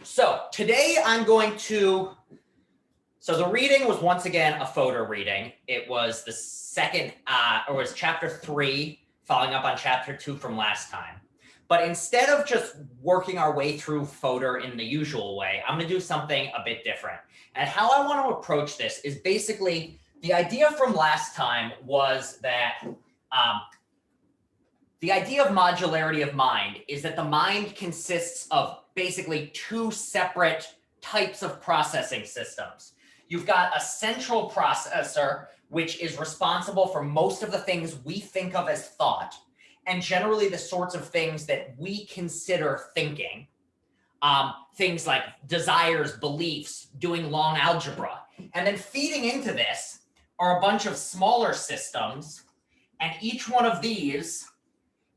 So today I'm going to, so the reading was once again a photo reading. It was the second, or was chapter 3, following up on chapter 2 from last time. But instead of just working our way through photo in the usual way, I'm going to do something a bit different. And how I want to approach this is basically the idea from last time was that the idea of modularity of mind is that the mind consists of basically two separate types of processing systems. You've got a central processor, which is responsible for most of the things we think of as thought, and generally the sorts of things that we consider thinking. Things like desires, beliefs, doing long algebra. And then feeding into this are a bunch of smaller systems, and each one of these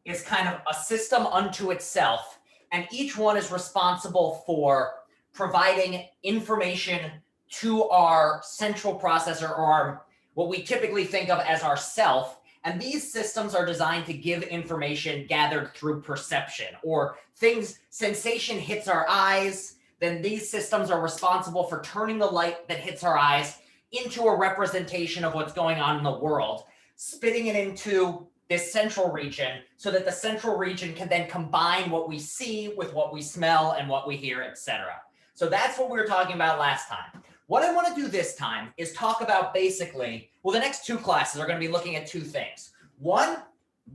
is kind of a system unto itself, and each one is responsible for providing information to our central processor, or our, what we typically think of as our self. And these systems are designed to give information gathered through perception, or things, sensation hits our eyes, then these systems are responsible for turning the light that hits our eyes into a representation of what's going on in the world, spitting it into this central region so that the central region can then combine what we see with what we smell and what we hear, etc. So that's what we were talking about last time. What I want to do this time is talk about basically, well, the next two classes are going to be looking at two things. One,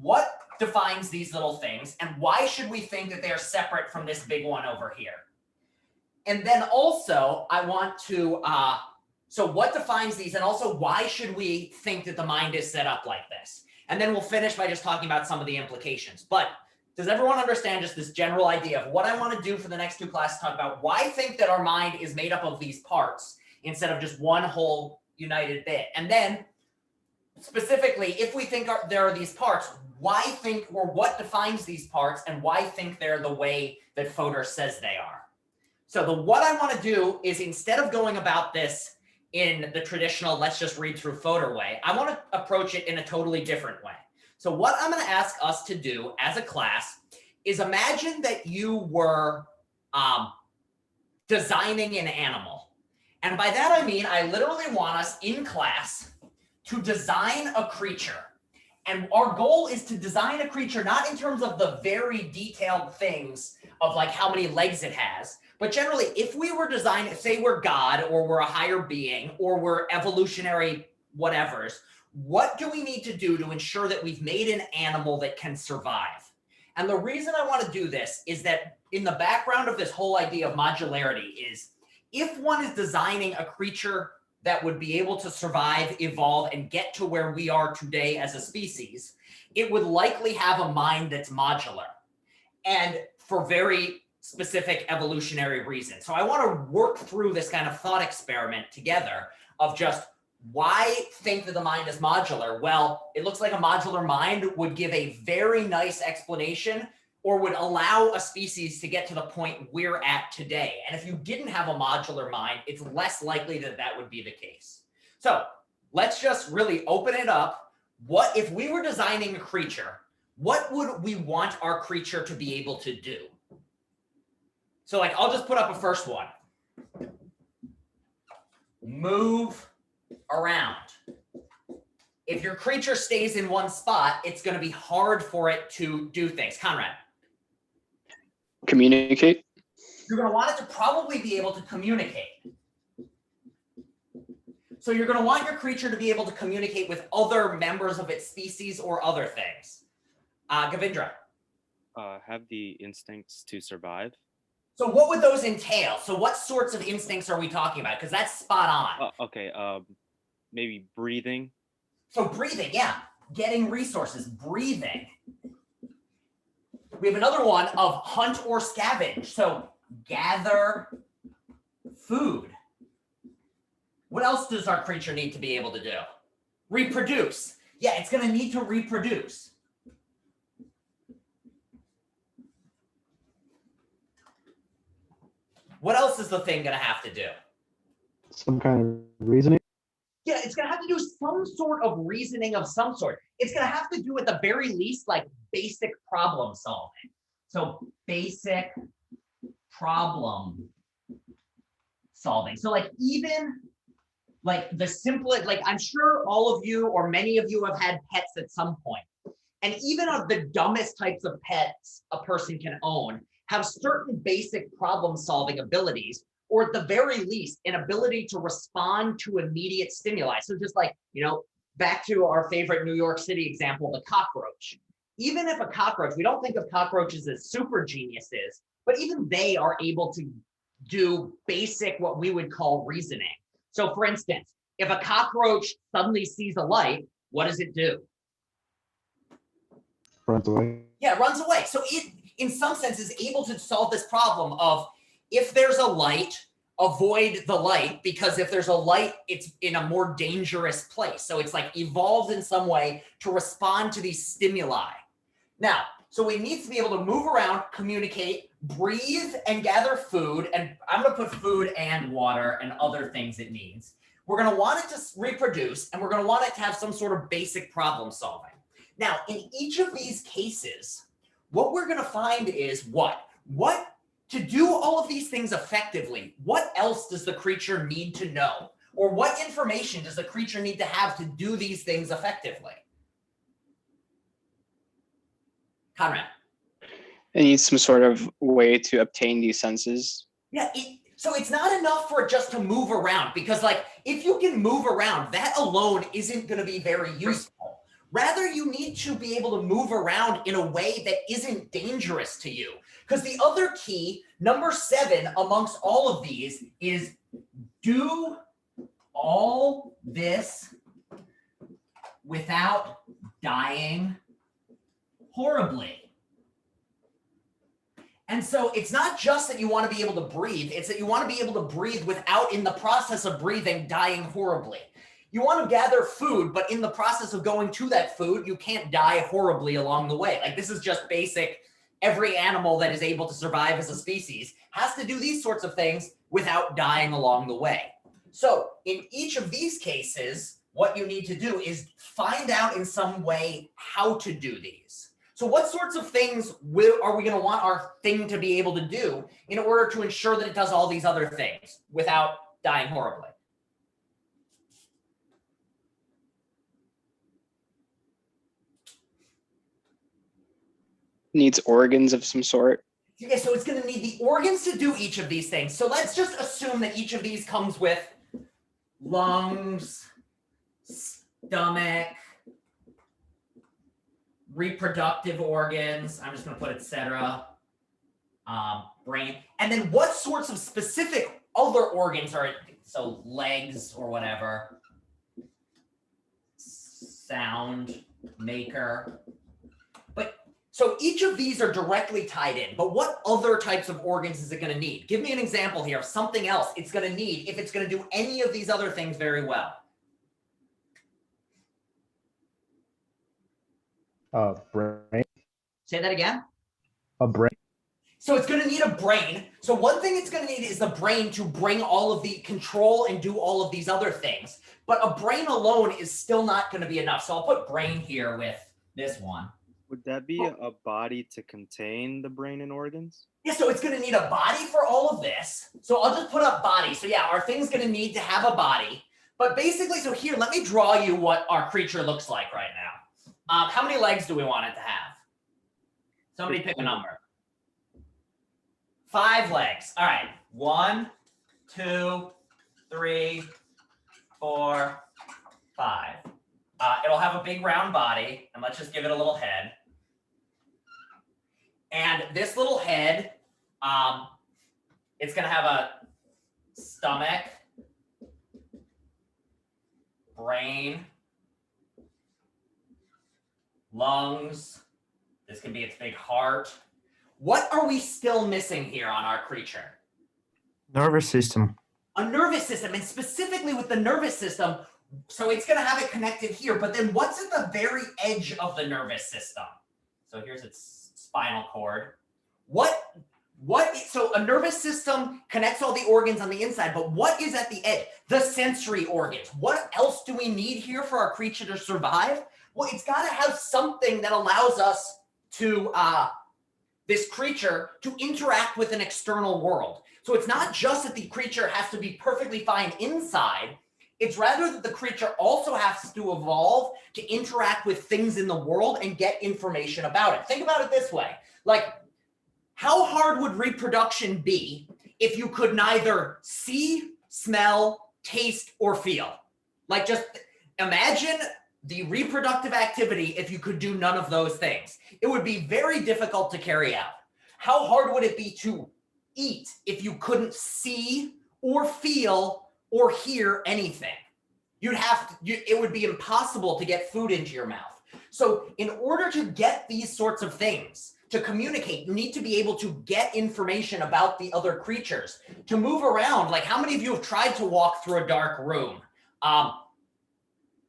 what defines these little things, and why should we think that they're separate from this big one over here? And then also, I want to, so what defines these, and also why should we think that the mind is set up like this? And then we'll finish by just talking about some of the implications. But does everyone understand just this general idea of what I want to do for the next two classes? Talk about why I think that our mind is made up of these parts instead of just one whole united bit. And then specifically, if we think there are these parts, why think, or what defines these parts, and why think they're the way that Fodor says they are. So what I want to do is, instead of going about this in the traditional let's just read through Fodor way, I want to approach it in a totally different way. So what I'm going to ask us to do as a class is imagine that you were designing an animal. And by that I mean I literally want us in class to design a creature. And our goal is to design a creature not in terms of the very detailed things of like how many legs it has, but generally, if we were designing, say we're God, or we're a higher being, or we're evolutionary whatevers, what do we need to do to ensure that we've made an animal that can survive? And the reason I want to do this is that in the background of this whole idea of modularity is, if one is designing a creature that would be able to survive, evolve, and get to where we are today as a species, it would likely have a mind that's modular, and for very specific evolutionary reasons. So I want to work through this kind of thought experiment together of just why think that the mind is modular. Well, it looks like a modular mind would give a very nice explanation, or would allow a species to get to the point we're at today. And if you didn't have a modular mind, it's less likely that that would be the case. So let's just really open it up. What if we were designing a creature, what would we want our creature to be able to do? So like, I'll just put up a first one. Move around. If your creature stays in one spot, it's going to be hard for it to do things. Conrad. Communicate. You're going to want it to probably be able to communicate. So you're going to want your creature to be able to communicate with other members of its species or other things. Gavindra. Have the instincts to survive. So what would those entail? So what sorts of instincts are we talking about? Because that's spot on. Okay, maybe breathing. So breathing, yeah. Getting resources, breathing. We have another one of hunt or scavenge. So gather food. What else does our creature need to be able to do? Reproduce. Yeah, it's going to need to reproduce. What else is the thing going to have to do? Some kind of reasoning. Yeah, it's going to have to do some sort of reasoning of some sort. It's going to have to do, at the very least, like basic problem solving. So basic problem solving. So like even like the simplest, like I'm sure all of you or many of you have had pets at some point. And even of the dumbest types of pets a person can own have certain basic problem solving abilities, or at the very least, an ability to respond to immediate stimuli. So just like, back to our favorite New York City example, the cockroach. Even if a cockroach, we don't think of cockroaches as super geniuses, but even they are able to do basic, what we would call reasoning. So for instance, if a cockroach suddenly sees a light, what does it do? Runs away. Yeah, it runs away. So it, in some sense, is able to solve this problem of if there's a light, avoid the light, because if there's a light, it's in a more dangerous place. So it's like evolved in some way to respond to these stimuli. Now, so it needs to be able to move around, communicate, breathe, and gather food. And I'm going to put food and water and other things it needs. We're going to want it to reproduce, and we're going to want it to have some sort of basic problem solving. Now, in each of these cases, what we're going to find is what to do all of these things effectively, what else does the creature need to know? Or what information does the creature need to have to do these things effectively? Conrad. It needs some sort of way to obtain these senses. Yeah, so it's not enough for it just to move around, because like if you can move around, that alone isn't going to be very useful. Rather, you need to be able to move around in a way that isn't dangerous to you. Because the other key, number 7 amongst all of these, is do all this without dying horribly. And so it's not just that you want to be able to breathe, it's that you want to be able to breathe without, in the process of breathing, dying horribly. You want to gather food, but in the process of going to that food, you can't die horribly along the way. Like this is just basic. Every animal that is able to survive as a species has to do these sorts of things without dying along the way. So in each of these cases, what you need to do is find out in some way how to do these. So what sorts of things are we going to want our thing to be able to do in order to ensure that it does all these other things without dying horribly? Needs organs of some sort. Okay, so it's going to need the organs to do each of these things. So let's just assume that each of these comes with lungs, stomach, reproductive organs. I'm just going to put etc. Brain. And then what sorts of specific other organs are, so legs or whatever, sound maker. So each of these are directly tied in, but what other types of organs is it going to need? Give me an example here of something else it's going to need if it's going to do any of these other things very well. Brain. Say that again. A brain. So it's going to need a brain. So one thing it's going to need is the brain to bring all of the control and do all of these other things. But a brain alone is still not going to be enough. So I'll put brain here with this one. Would that be a body to contain the brain and organs? Yeah, so it's going to need a body for all of this. So I'll just put up body. So yeah, our thing's going to need to have a body. But basically, so here, let me draw you what our creature looks like right now. How many legs do we want it to have? Somebody pick a number. 5 legs. All right. 1, 2, 3, 4, 5. It'll have a big round body, and let's just give it a little head. And this little head, it's going to have a stomach, brain, lungs. This can be its big heart. What are we still missing here on our creature? Nervous system. A nervous system, and specifically with the nervous system, so it's going to have it connected here, but then what's at the very edge of the nervous system? So here's its spinal cord. So a nervous system connects all the organs on the inside, but what is at the edge? The sensory organs. What else do we need here for our creature to survive? Well, it's got to have something that allows us to this creature to interact with an external world. So it's not just that the creature has to be perfectly fine inside, it's rather that the creature also has to evolve to interact with things in the world and get information about it. Think about it this way. Like, how hard would reproduction be if you could neither see, smell, taste, or feel? Like, just imagine the reproductive activity if you could do none of those things. It would be very difficult to carry out. How hard would it be to eat if you couldn't see or feel or hear anything? It would be impossible to get food into your mouth. So in order to get these sorts of things, to communicate, you need to be able to get information about the other creatures, to move around. Like, how many of you have tried to walk through a dark room?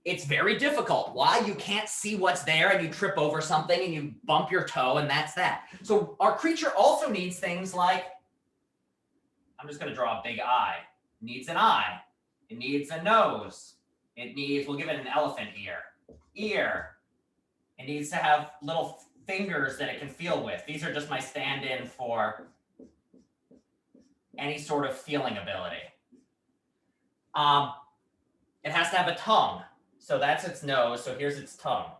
It's very difficult. Why? You can't see what's there and you trip over something and you bump your toe and that's that. So our creature also needs things like, I'm just going to draw a big eye. It needs an eye. It needs a nose. It needs, we'll give it an elephant ear. It needs to have little fingers that it can feel with. These are just my stand-in for any sort of feeling ability. It has to have a tongue. So that's its nose. So here's its tongue.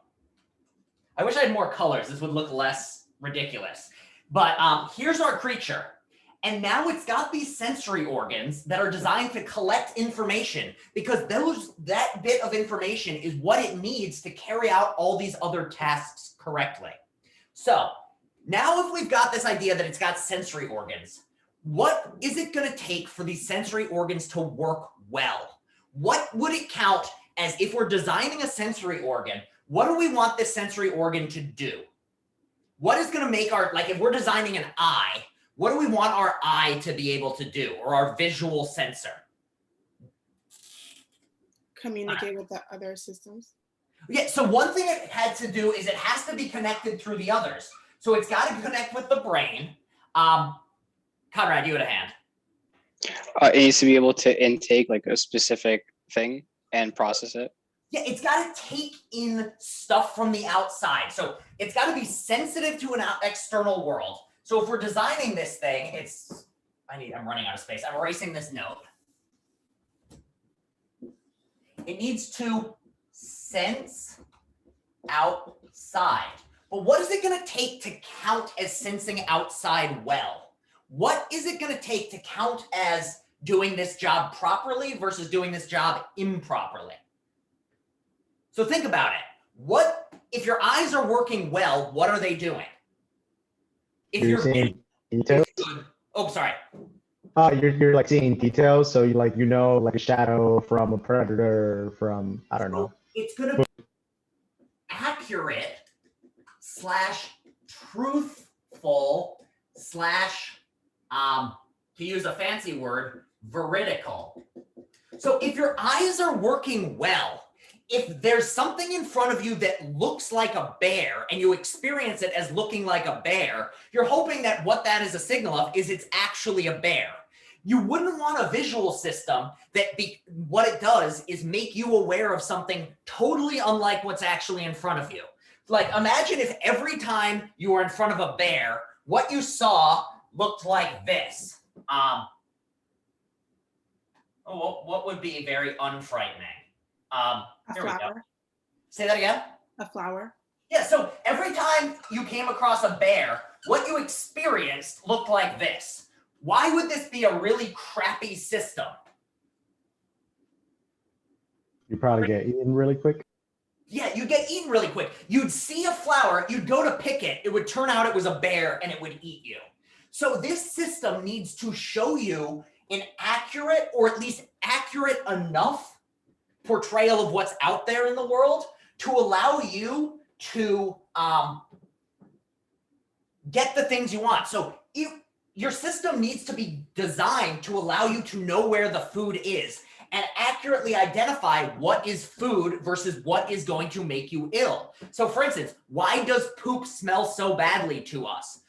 I wish I had more colors. This would look less ridiculous. But here's our creature. And now it's got these sensory organs that are designed to collect information, because that bit of information is what it needs to carry out all these other tasks correctly. So now if we've got this idea that it's got sensory organs, what is it going to take for these sensory organs to work well? What would it count as, if we're designing a sensory organ, what do we want this sensory organ to do? What is going to make our, like, if we're designing an eye, what do we want our eye to be able to do, or our visual sensor? Communicate with the other systems. Yeah, so one thing it had to do is it has to be connected through the others. So it's got to connect with the brain. Conrad, you had a hand. It needs to be able to intake like a specific thing and process it. Yeah, it's got to take in stuff from the outside. So it's got to be sensitive to an external world. So if we're designing this thing, I'm running out of space. I'm erasing this note. It needs to sense outside. But what is it going to take to count as sensing outside well? What is it going to take to count as doing this job properly versus doing this job improperly? So think about it. What, if your eyes are working well, what are they doing? If You're seeing details. Oh, sorry. You're like seeing details, so you like like a shadow from a predator, from I don't know. It's gonna be accurate / truthful / to use a fancy word, veridical. So if your eyes are working well, if there's something in front of you that looks like a bear and you experience it as looking like a bear, you're hoping that what that is a signal of is it's actually a bear. You wouldn't want a visual system that what it does is make you aware of something totally unlike what's actually in front of you. Like, imagine if every time you were in front of a bear, what you saw looked like this. What would be very unfrightening? A Here we go. flower. Say that again? A flower. Yeah, so every time you came across a bear, what you experienced looked like this. Why would this be a really crappy system? You probably get eaten really quick. Yeah, you get eaten really quick. You'd see a flower, you'd go to pick it, it would turn out it was a bear and it would eat you. So this system needs to show you an accurate, or at least accurate enough, portrayal of what's out there in the world to allow you to get the things you want. So your system needs to be designed to allow you to know where the food is and accurately identify what is food versus what is going to make you ill. So for instance, why does poop smell so badly to us?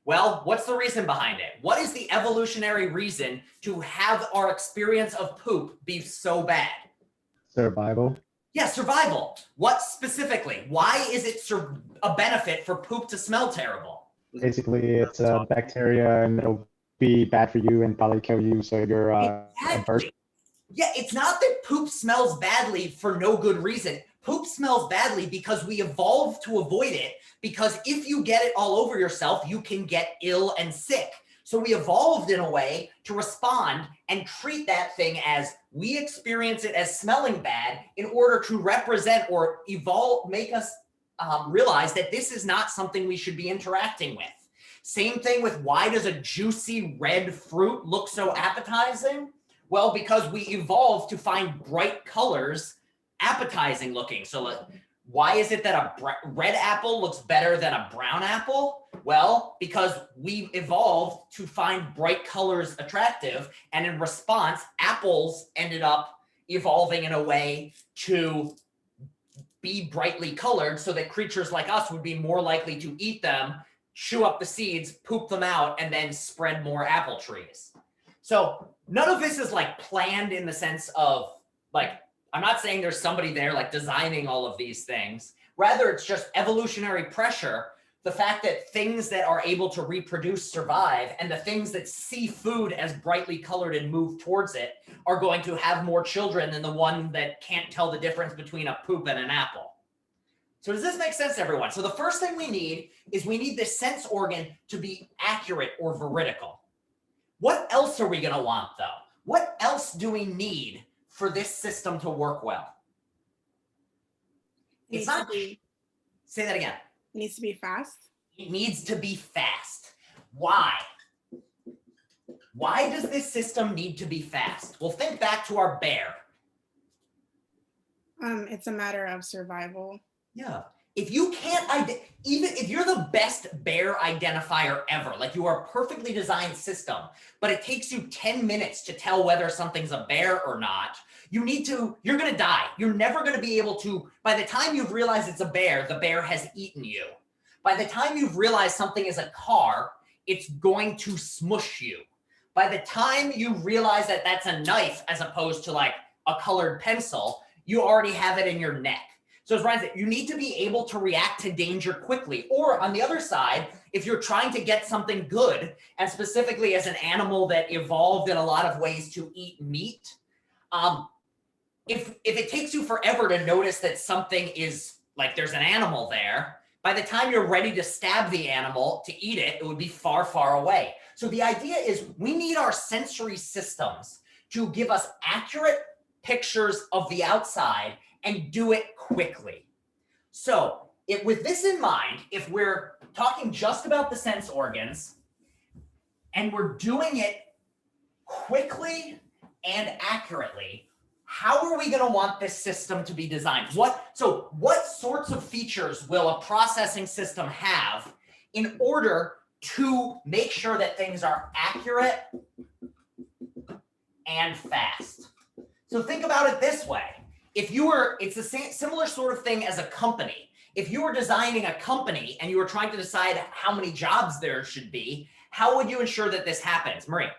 Well, what's the reason behind it? What is the evolutionary reason to have our experience of poop be so bad? Survival. Yeah, survival. What specifically? Why is it a benefit for poop to smell terrible? basically it's a bacteria and it'll be bad for you and probably kill you. So you're adverse. Exactly. Yeah, it's not that poop smells badly for no good reason. Poop smells badly because we evolved to avoid it, because if you get it all over yourself, you can get ill and sick. So we evolved in a way to respond and treat that thing as we experience it as smelling bad in order to represent or evolve, make us realize that this is not something we should be interacting with. Same thing with why does a juicy red fruit look so appetizing? Well, because we evolved to find bright colors appetizing looking. So why is it that a red apple looks better than a brown apple? Well, because we evolved to find bright colors attractive. And in response, apples ended up evolving in a way to be brightly colored so that creatures like us would be more likely to eat them, chew up the seeds, poop them out, and then spread more apple trees. So none of this is like planned in the sense of like, I'm not saying there's somebody there like designing all of these things. Rather, it's just evolutionary pressure. The fact that things that are able to reproduce survive, and the things that see food as brightly colored and move towards it are going to have more children than the one that can't tell the difference between a poop and an apple. So does this make sense to everyone? So the first thing we need is we need this sense organ to be accurate or veridical. What else are we going to want, though? What else do we need for this system to work well? It's not. Say that again. It needs to be fast. It needs to be fast. Why? Why does this system need to be fast? Well, think back to our bear. It's a matter of survival. Yeah. If you can't, even if you're the best bear identifier ever, like you are a perfectly designed system, but it takes you 10 minutes to tell whether something's a bear or not, you're going to die. You're never going to be able to, by the time you've realized it's a bear, the bear has eaten you. By the time you've realized something is a car, it's going to smush you. By the time you realize that that's a knife as opposed to like a colored pencil, you already have it in your neck. So as Ryan said, you need to be able to react to danger quickly. Or on the other side, if you're trying to get something good, and specifically as an animal that evolved in a lot of ways to eat meat, if it takes you forever to notice that something is like there's an animal there, by the time you're ready to stab the animal to eat it, it would be far, far away. So the idea is we need our sensory systems to give us accurate pictures of the outside and do it quickly. So with this in mind, if we're talking just about the sense organs and we're doing it quickly and accurately, how are we going to want this system to be designed? What sorts of features will a processing system have in order to make sure that things are accurate and fast? So think about it this way. It's the same similar sort of thing as a company. If you were designing a company and you were trying to decide how many jobs there should be, how would you ensure that this happens? Marie?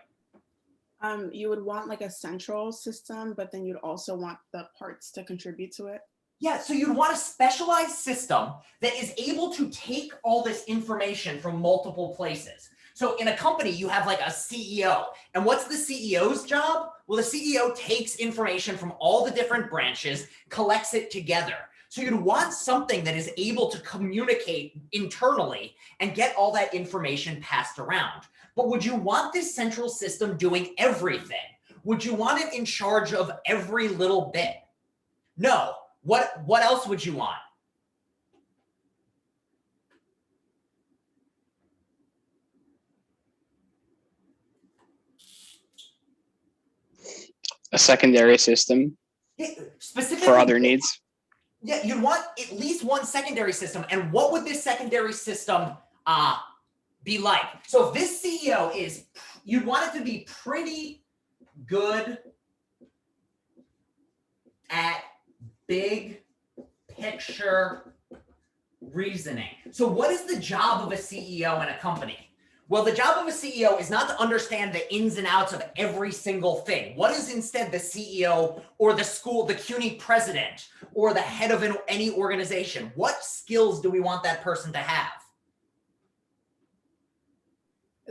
You would want like a central system, but then you'd also want the parts to contribute to it. Yeah, so you'd want a specialized system that is able to take all this information from multiple places. So in a company, you have like a CEO. And what's the CEO's job? Well, the CEO takes information from all the different branches, collects it together. So you'd want something that is able to communicate internally and get all that information passed around. But would you want this central system doing everything? Would you want it in charge of every little bit? No. What else would you want? A secondary system Specifically for other needs. Yeah, you'd want at least one secondary system. And what would this secondary system be like? So if this CEO you'd want it to be pretty good at big picture reasoning. So what is the job of a CEO in a company? Well, the job of a CEO is not to understand the ins and outs of every single thing. What is instead the CEO or the CUNY president or the head of any organization? What skills do we want that person to have?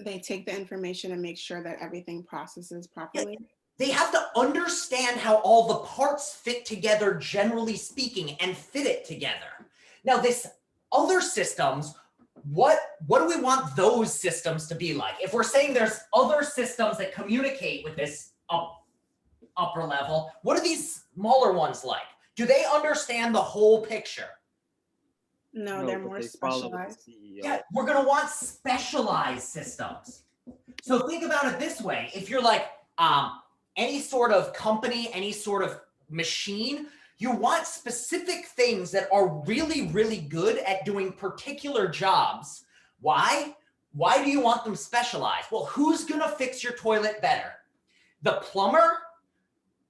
They take the information and make sure that everything processes properly. They have to understand how all the parts fit together, generally speaking, and fit it together. Now, this other systems, what do we want those systems to be like? If we're saying there's other systems that communicate with this upper level, what are these smaller ones like? Do they understand the whole picture? No, No, they're but more they follow the specialized. CEO. Yeah, we're gonna want specialized systems. So think about it this way. If you're like any sort of company, any sort of machine, you want specific things that are really, really good at doing particular jobs. Why? Why do you want them specialized? Well, who's gonna fix your toilet better? The plumber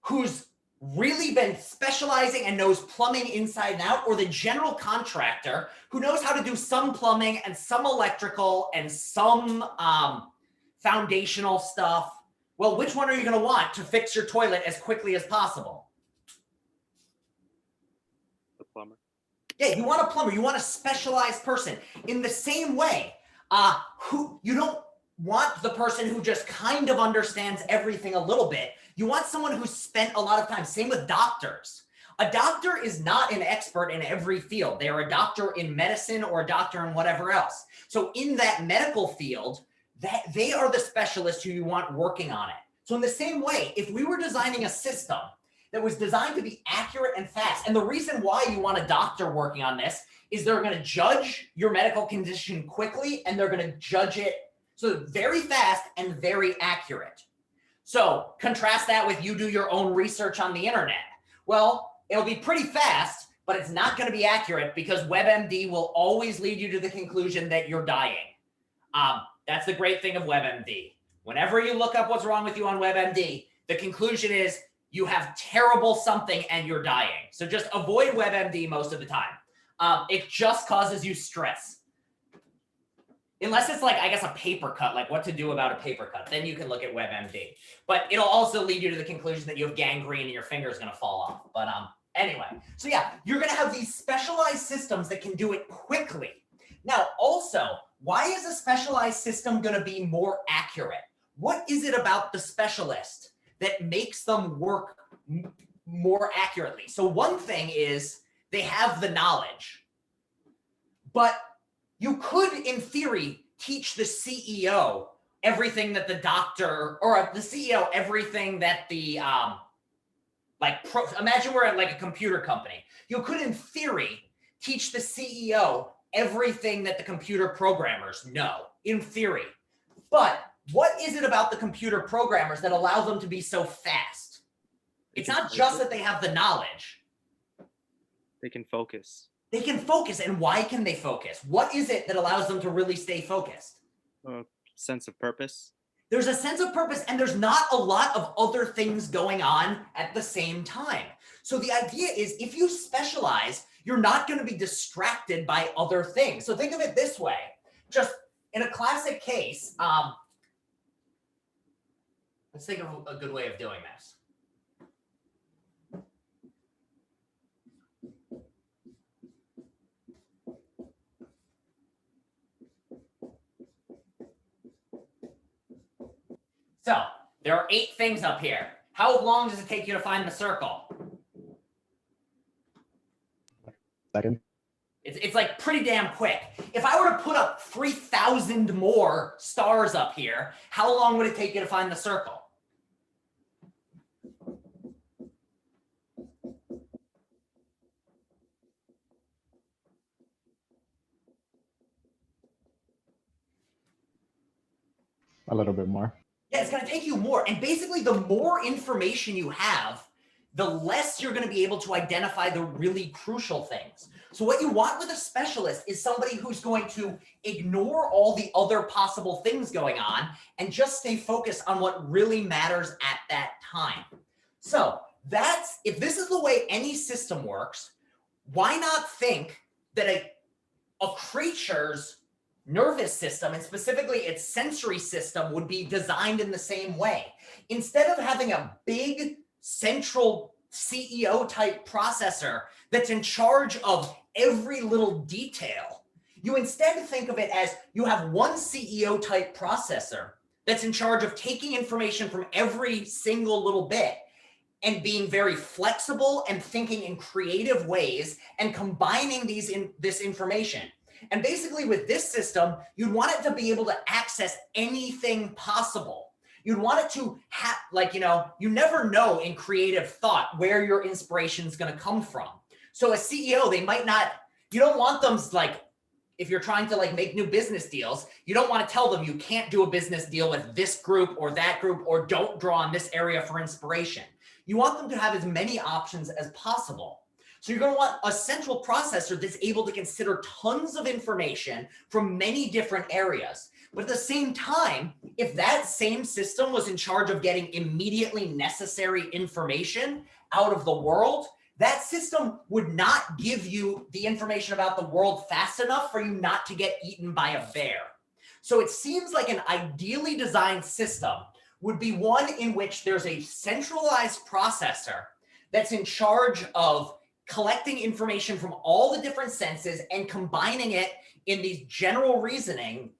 who's really been specializing and knows plumbing inside and out, or the general contractor who knows how to do some plumbing and some electrical and some foundational stuff? Well, which one are you going to want to fix your toilet as quickly as possible? The plumber. Yeah, you want a plumber, you want a specialized person. In the same way, who you don't want the person who just kind of understands everything a little bit. You want someone who's spent a lot of time. Same with doctors. A doctor is not an expert in every field. They are a doctor in medicine or a doctor in whatever else. So in that medical field, that they are the specialists who you want working on it. So in the same way, if we were designing a system that was designed to be accurate and fast, and the reason why you want a doctor working on this is they're going to judge your medical condition quickly, and they're going to judge it so very fast and very accurate. So contrast that with you do your own research on the internet. Well, it'll be pretty fast, but it's not going to be accurate because WebMD will always lead you to the conclusion that you're dying. That's the great thing of WebMD. Whenever you look up what's wrong with you on WebMD, the conclusion is you have terrible something and you're dying. So just avoid WebMD most of the time. It just causes you stress. Unless it's like, I guess, a paper cut, like what to do about a paper cut. Then you can look at WebMD. But it'll also lead you to the conclusion that you have gangrene and your finger is going to fall off. But anyway, so yeah, you're going to have these specialized systems that can do it quickly. Now, also, why is a specialized system going to be more accurate? What is it about the specialist that makes them work more accurately? So one thing is they have the knowledge, but you could, in theory, teach the CEO everything that the doctor, or the CEO everything that the, imagine we're at like a computer company. You could, in theory, teach the CEO everything that the computer programmers know, in theory. But what is it about the computer programmers that allows them to be so fast? It's not just that they have the knowledge. They can focus. They can focus. And why can they focus? What is it that allows them to really stay focused? A sense of purpose. There's a sense of purpose, and there's not a lot of other things going on at the same time. So the idea is if you specialize, you're not going to be distracted by other things. So think of it this way. Just in a classic case, let's think of a good way of doing this. So there are 8 things up here. How long does it take you to find the circle? Second. It's like pretty damn quick. If I were to put up 3,000 more stars up here, how long would it take you to find the circle? A little bit more. Yeah, it's going to take you more. And basically, the more information you have, the less you're going to be able to identify the really crucial things. So what you want with a specialist is somebody who's going to ignore all the other possible things going on and just stay focused on what really matters at that time. So that's, if this is the way any system works, why not think that a creature's nervous system, and specifically its sensory system, would be designed in the same way? Instead of having a big central CEO type processor that's in charge of every little detail, You instead think of it as you have one CEO type processor that's in charge of taking information from every single little bit and being very flexible and thinking in creative ways and combining this information. And basically with this system, you'd want it to be able to access anything possible. You'd want it to have, like, you never know in creative thought where your inspiration is going to come from. So a CEO, they might not, you don't want them like, if you're trying to like make new business deals, you don't want to tell them you can't do a business deal with this group or that group, or don't draw on this area for inspiration. You want them to have as many options as possible. So you're going to want a central processor that's able to consider tons of information from many different areas. But at the same time, if that same system was in charge of getting immediately necessary information out of the world, that system would not give you the information about the world fast enough for you not to get eaten by a bear. So it seems like an ideally designed system would be one in which there's a centralized processor that's in charge of collecting information from all the different senses and combining it in these general reasoning,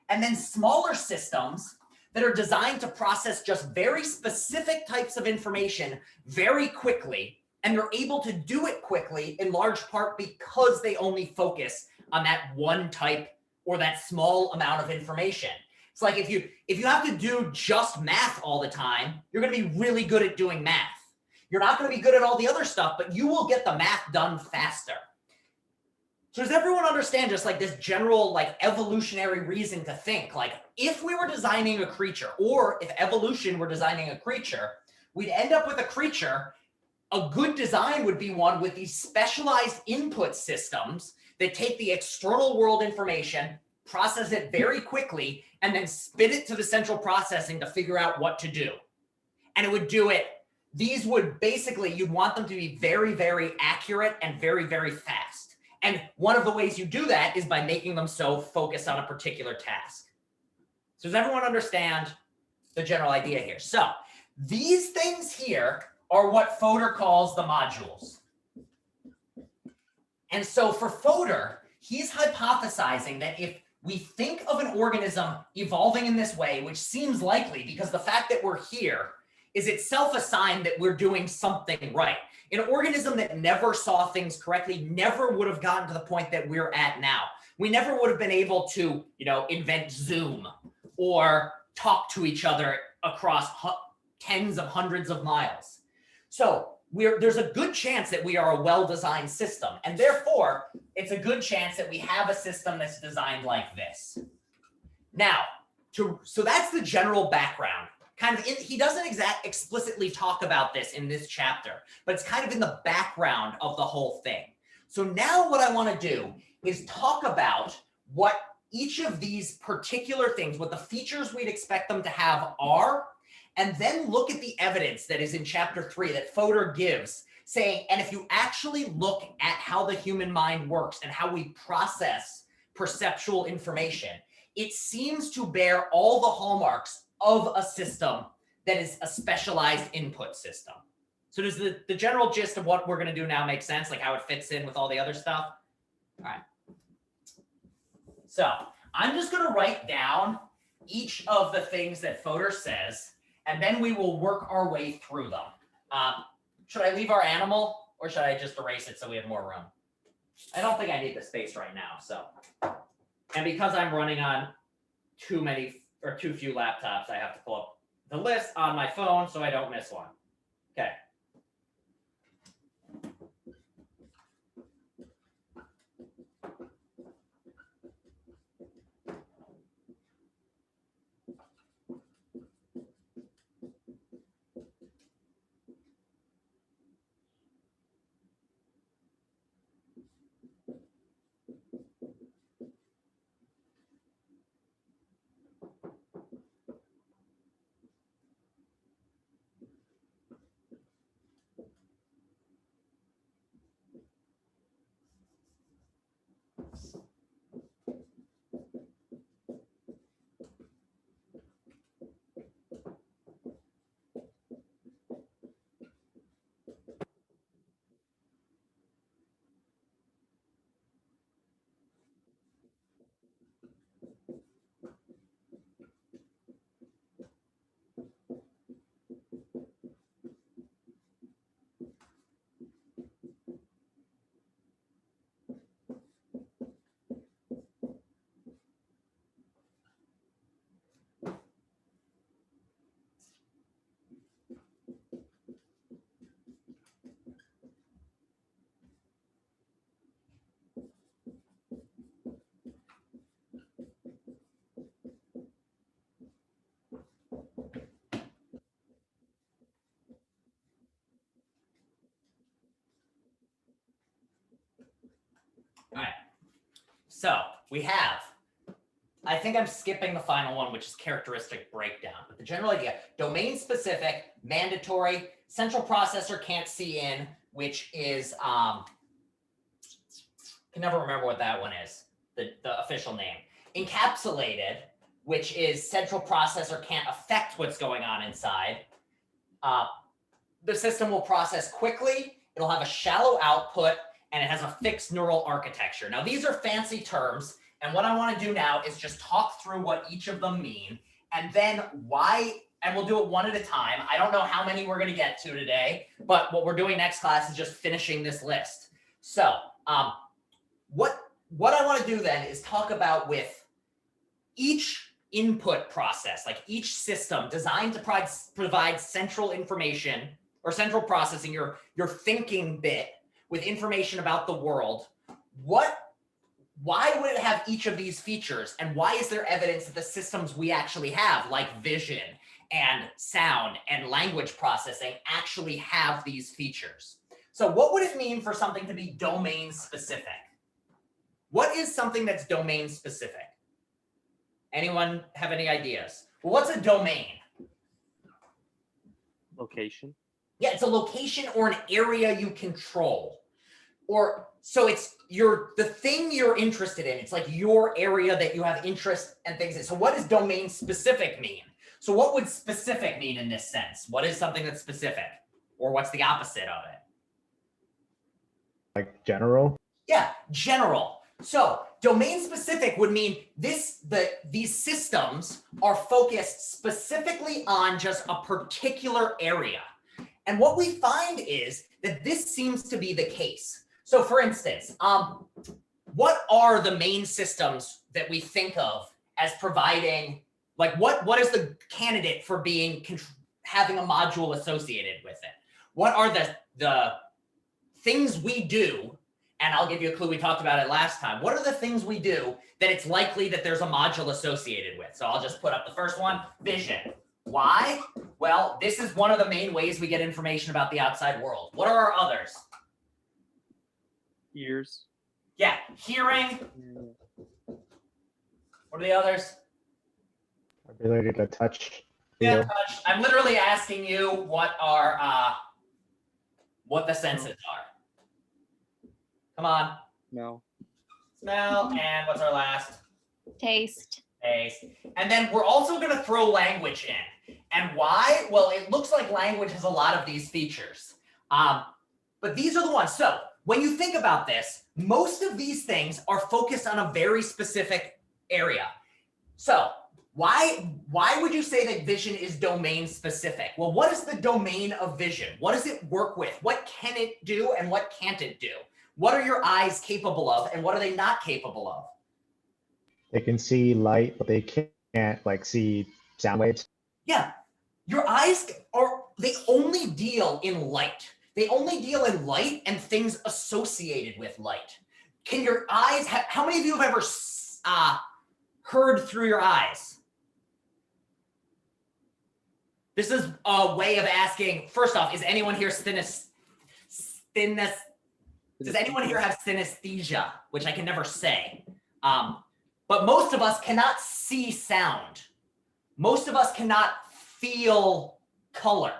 and then smaller systems that are designed to process just very specific types of information very quickly. And they're able to do it quickly in large part because they only focus on that one type or that small amount of information. It's like if you have to do just math all the time, you're going to be really good at doing math. You're not going to be good at all the other stuff, but you will get the math done faster. So does everyone understand just like this general like evolutionary reason to think, like if we were designing a creature, or if evolution were designing a creature, we'd end up with a creature. A good design would be one with these specialized input systems that take the external world information, process it very quickly, and then spit it to the central processing to figure out what to do. And it would do it. These would basically, you'd want them to be very, very accurate and very, very fast. And one of the ways you do that is by making them so focused on a particular task. So does everyone understand the general idea here? So these things here are what Fodor calls the modules. And so for Fodor, he's hypothesizing that if we think of an organism evolving in this way, which seems likely because the fact that we're here is itself a sign that we're doing something right. An organism that never saw things correctly never would have gotten to the point that we're at now. We never would have been able to, invent Zoom or talk to each other across tens of hundreds of miles. So there's a good chance that we are a well-designed system, and therefore it's a good chance that we have a system that's designed like this. Now, so that's the general background. He doesn't explicitly talk about this in this chapter, but it's kind of in the background of the whole thing. So now what I want to do is talk about what each of these particular things, what the features we'd expect them to have are, and then look at the evidence that is in chapter 3 that Fodor gives, saying, and if you actually look at how the human mind works and how we process perceptual information, it seems to bear all the hallmarks of a system that is a specialized input system. So does the general gist of what we're going to do now make sense, like how it fits in with all the other stuff? All right. So I'm just going to write down each of the things that Fodor says, and then we will work our way through them. Should I leave our animal, or should I just erase it so we have more room? I don't think I need the space right now. So, and because I'm running on too few laptops, I have to pull up the list on my phone so I don't miss one. Okay. So we have, I think I'm skipping the final one, which is characteristic breakdown. But the general idea, domain specific, mandatory, central processor can't see in, which is, can never remember what that one is, the official name. Encapsulated, which is central processor can't affect what's going on inside. The system will process quickly, it'll have a shallow output, and it has a fixed neural architecture. Now, these are fancy terms, and what I want to do now is just talk through what each of them mean, and then why, and we'll do it one at a time. I don't know how many we're going to get to today, but what we're doing next class is just finishing this list. So what I want to do then is talk about with each input process, like each system designed to provide central information or central processing, your thinking bit with information about the world. Why would it have each of these features? And why is there evidence that the systems we actually have, like vision and sound and language processing, actually have these features? So what would it mean for something to be domain specific? What is something that's domain specific? Anyone have any ideas? Well, what's a domain? Location. Yeah, it's a location or an area you control. Or so it's the thing you're interested in. It's like your area that you have interest and things in. So what does domain specific mean? So what would specific mean in this sense? What is something that's specific? Or what's the opposite of it? Like general? Yeah, general. So domain specific would mean these systems are focused specifically on just a particular area. And what we find is that this seems to be the case. So for instance, what are the main systems that we think of as providing, like what is the candidate for having a module associated with it? What are the things we do? And I'll give you a clue, we talked about it last time. What are the things we do that it's likely that there's a module associated with? So I'll just put up the first one, vision. Why? Well, this is one of the main ways we get information about the outside world. What are our others? Ears. Yeah, hearing. What are the others? Ability to touch. Yeah, feel. touch. I'm literally asking you what the senses are. Come on. No. Smell, and what's our last? Taste. Taste. And then we're also going to throw language in. And why? Well, it looks like language has a lot of these features. But these are the ones. So when you think about this, most of these things are focused on a very specific area. So why would you say that vision is domain specific? Well, what is the domain of vision? What does it work with? What can it do and what can't it do? What are your eyes capable of and what are they not capable of? They can see light, but they can't like see sound waves. Yeah, your eyes they only deal in light. They only deal in light and things associated with light. Can your eyes, how many of you have ever heard through your eyes? This is a way of asking, first off, is anyone here does anyone here have synesthesia, which I can never say? But most of us cannot see sound. Most of us cannot feel color.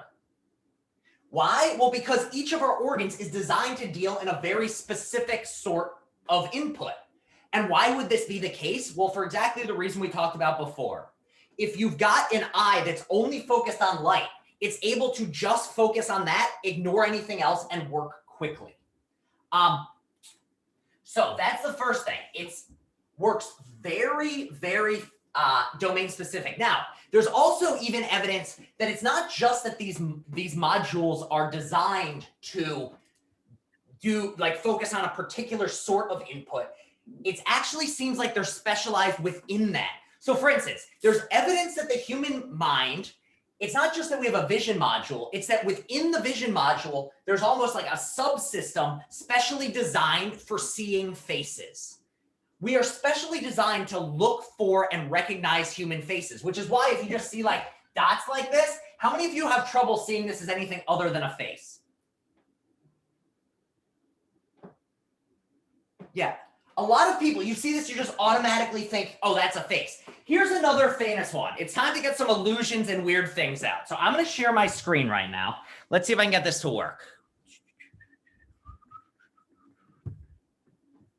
Why? Well, because each of our organs is designed to deal in a very specific sort of input. And why would this be the case? Well, for exactly the reason we talked about before. If you've got an eye that's only focused on light, it's able to just focus on that, ignore anything else, and work quickly. So that's the first thing. It works very, very domain specific. Now, there's also even evidence that it's not just that these modules are designed to focus on a particular sort of input. It actually seems like they're specialized within that. So for instance, there's evidence that the human mind, it's not just that we have a vision module, it's that within the vision module, there's almost like a subsystem specially designed for seeing faces. We are specially designed to look for and recognize human faces, which is why if you just see like dots like this, how many of you have trouble seeing this as anything other than a face? Yeah. a lot of people, you see this, you just automatically think, oh, that's a face. Here's another famous one. It's time to get some illusions and weird things out. So I'm going to share my screen right now. Let's see if I can get this to work.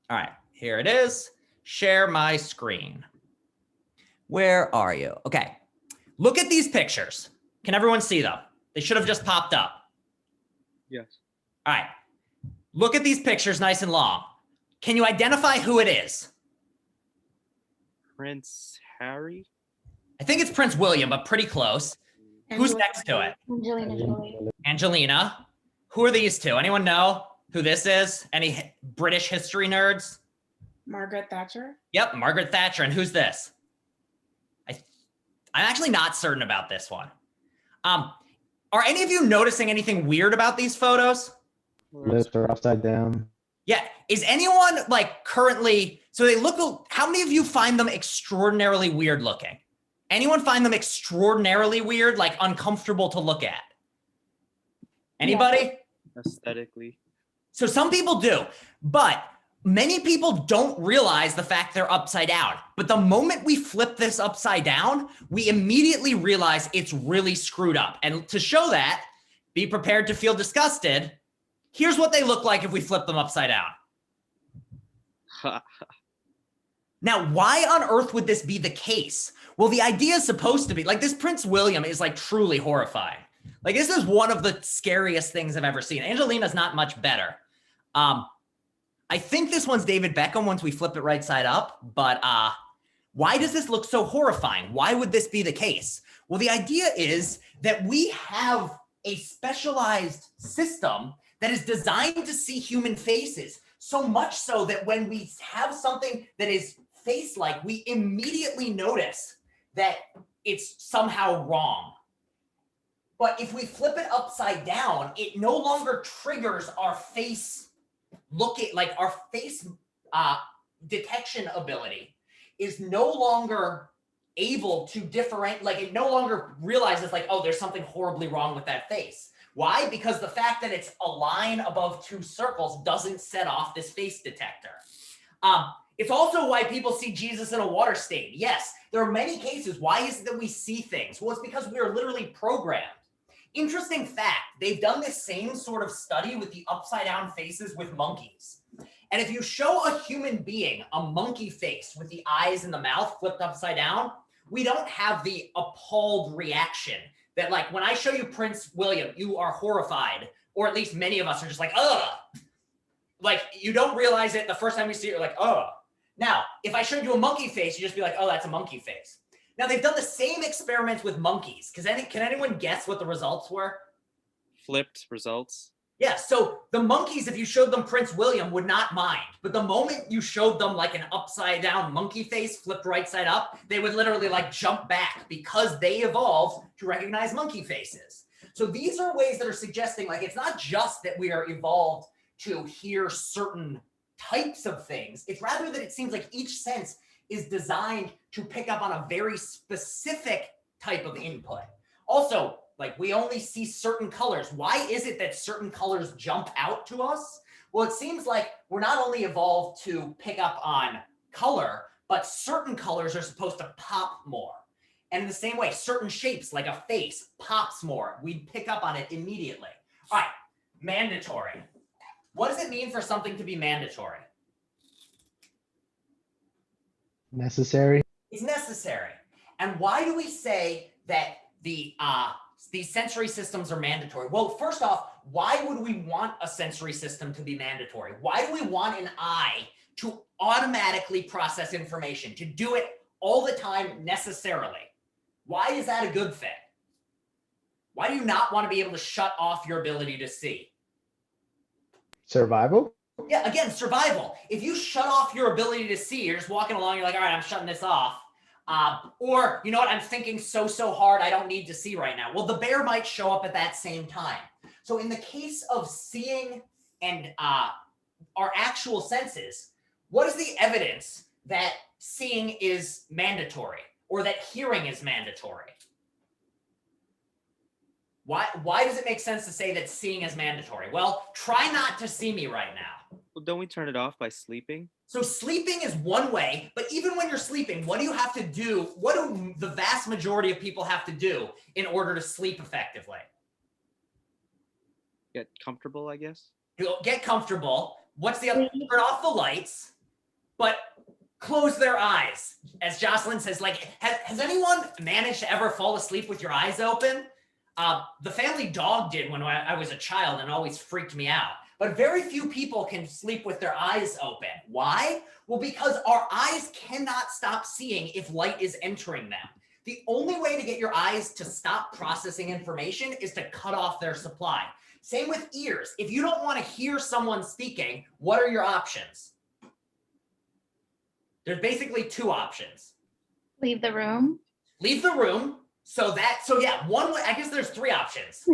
All right, here it is. Share my screen. Where are you? Okay. Look at these pictures. Can everyone see them? They should have just popped up. Yes. All right. Look at these pictures nice and long. Can you identify who it is? Prince Harry. I think it's Prince William, but pretty close. Who's next to it? Angelina Jolie. Angelina. Who are these two? Anyone know who this is? Any British history nerds? Margaret Thatcher. Yep, Margaret Thatcher. And who's this? I'm actually not certain about this one. Are any of you noticing anything weird about these photos? Lips are upside down. Yeah. Is anyone like currently, so they look, how many of you find them extraordinarily weird looking? Anyone find them extraordinarily weird, like uncomfortable to look at? Anybody? Aesthetically. So some people do, but many people don't realize the fact they're upside down. But the moment we flip this upside down, we immediately realize it's really screwed up. And to show that, be prepared to feel disgusted. Here's what they look like if we flip them upside down. Now, why on earth would this be the case? Well, the idea is supposed to be, like, this Prince William is like truly horrifying. Like, this is one of the scariest things I've ever seen. Angelina's not much better. I think this one's David Beckham once we flip it right side up, but why does this look so horrifying? Why would this be the case? Well, the idea is that we have a specialized system that is designed to see human faces, so much so that when we have something that is face-like, we immediately notice that it's somehow wrong. But if we flip it upside down, it no longer triggers our face looking, like our face detection ability is no longer able to differentiate, like it no longer realizes like, oh, there's something horribly wrong with that face. Why? Because the fact that it's a line above two circles doesn't set off this face detector. It's also why people see Jesus in a water stain. Yes, there are many cases. Why is it that we see things? Well, it's because we are literally programmed. Interesting fact, they've done this same sort of study with the upside down faces with monkeys. And if you show a human being a monkey face with the eyes and the mouth flipped upside down, we don't have the appalled reaction that, like, when I show you Prince William, you are horrified, or at least many of us are just like, ugh. Like, you don't realize it the first time you see it, you're like, ugh. Now, if I showed you a monkey face, you just be like, oh, that's a monkey face. Now, they've done the same experiments with monkeys. Can anyone guess what the results were? Flipped results. Yeah, so the monkeys, if you showed them Prince William, would not mind. But the moment you showed them like an upside down monkey face flipped right side up, they would literally like jump back because they evolved to recognize monkey faces. So these are ways that are suggesting like it's not just that we are evolved to hear certain types of things. It's rather that it seems like each sense is designed to pick up on a very specific type of input. Also, like we only see certain colors. Why is it that certain colors jump out to us? Well, it seems like we're not only evolved to pick up on color, but certain colors are supposed to pop more. And in the same way, certain shapes like a face pops more. We pick up on it immediately. All right, mandatory. What does it mean for something to be mandatory? Necessary. It's necessary. And why do we say that these sensory systems are mandatory? Well, first off, why would we want a sensory system to be mandatory? Why do we want an eye to automatically process information, to do it all the time necessarily? Why is that a good thing? Why do you not want to be able to shut off your ability to see? Survival. Yeah, again, survival. If you shut off your ability to see, you're just walking along, you're like, all right, I'm shutting this off. Or, you know what, I'm thinking so hard, I don't need to see right now. Well, the bear might show up at that same time. So in the case of seeing and our actual senses, what is the evidence that seeing is mandatory or that hearing is mandatory? Why does it make sense to say that seeing is mandatory? Well, try not to see me right now. Well, don't we turn it off by sleeping? So sleeping is one way, but even when you're sleeping, what do you have to do? What do the vast majority of people have to do in order to sleep effectively? Get comfortable, I guess. Get comfortable. What's the other? Turn off the lights, but close their eyes. As Jocelyn says, like, has anyone managed to ever fall asleep with your eyes open? The family dog did when I was a child and always freaked me out. But very few people can sleep with their eyes open. Why? Well, because our eyes cannot stop seeing if light is entering them. The only way to get your eyes to stop processing information is to cut off their supply. Same with ears. If you don't want to hear someone speaking, what are your options? There's basically two options. Leave the room. Leave the room. So yeah, one way, I guess there's three options.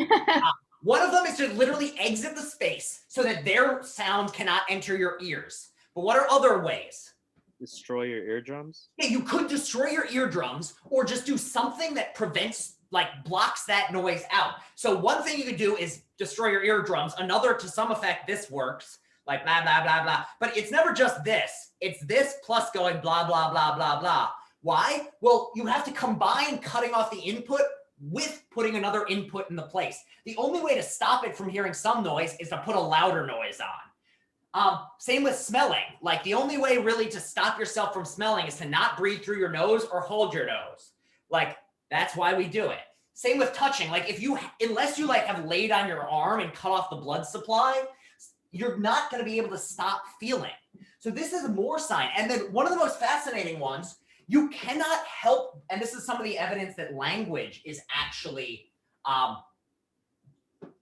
One of them is to literally exit the space so that their sound cannot enter your ears. But what are other ways? Destroy your eardrums. Yeah, you could destroy your eardrums or just do something that prevents, like blocks that noise out. So one thing you could do is destroy your eardrums. Another, to some effect, this works, like blah, blah, blah, blah. But it's never just this. It's this plus going blah, blah, blah, blah, blah. Why? Well, you have to combine cutting off the input with putting another input in the place. The only way to stop it from hearing some noise is to put a louder noise on. Same with smelling. Like the only way really to stop yourself from smelling is to not breathe through your nose or hold your nose. Like that's why we do it. Same with touching. Like unless you like have laid on your arm and cut off the blood supply, you're not going to be able to stop feeling. So this is more sign. And then one of the most fascinating ones, you cannot help, and this is some of the evidence that language is actually,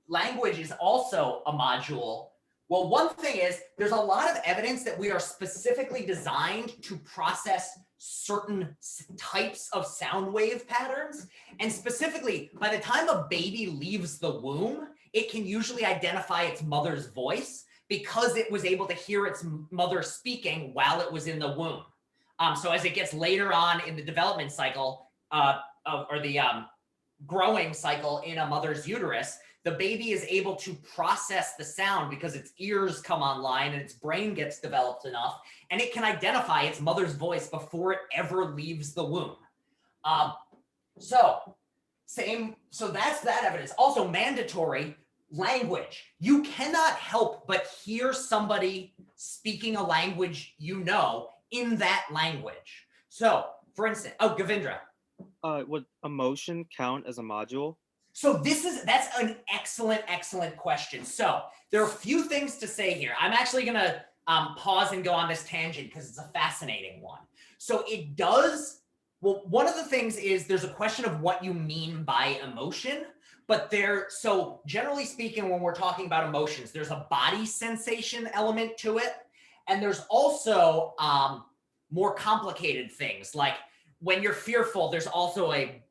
language is also a module. Well, one thing is there's a lot of evidence that we are specifically designed to process certain types of sound wave patterns. And specifically, by the time a baby leaves the womb, it can usually identify its mother's voice because it was able to hear its mother speaking while it was in the womb. So as it gets later on in the development cycle or the growing cycle in a mother's uterus, the baby is able to process the sound because its ears come online and its brain gets developed enough, and it can identify its mother's voice before it ever leaves the womb. So that's that evidence. Also mandatory language. You cannot help but hear somebody speaking a language you know in that language. So for instance, Govindra. Would emotion count as a module? So that's an excellent question. So there are a few things to say here. I'm actually gonna pause and go on this tangent because it's a fascinating one. So it does, well, one of the things is there's a question of what you mean by emotion, but so generally speaking, when we're talking about emotions, there's a body sensation element to it. And there's also more complicated things like when you're fearful, there's also a